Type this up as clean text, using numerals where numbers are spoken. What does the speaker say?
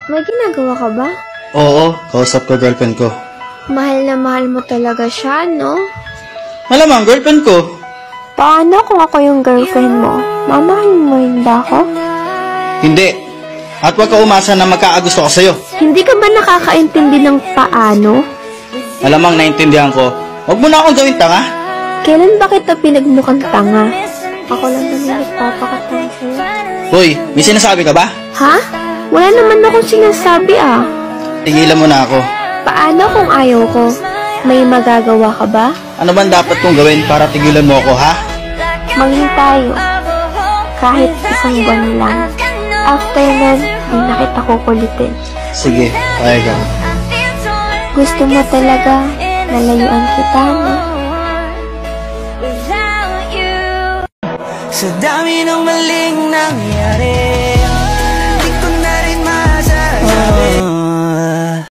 May ginagawa ka ba? Oo, kausap ko girlfriend ko. Mahal na mahal mo talaga siya, no? Malamang, girlfriend ko. Paano kung ako yung girlfriend mo? Mamahalin mo rin ba ako? Hindi. At huwag ka umasa na magkakagusto ko sa'yo. Hindi ka ba nakakaintindi ng paano? Malamang naintindihan ko. Huwag mo na akong gawin tanga. Kailan ba kita pinagmukhang tanga? Ako lang naman nagpapakatanga sa'yo. Hoy, may sinasabi ka ba? Ha? Wala naman akong sinasabi ah. Tigilan mo na ako. Paano kung ayaw ko? May magagawa ka ba? Ano bang dapat kong gawin para tigilan mo ako, ha? Maging tayo. Kahit isang buwan lang. After nun, di na kita kukulitin. Sige, payag ako. Gusto mo talaga nalayuan kita, no? Sa dami ng maling nangyari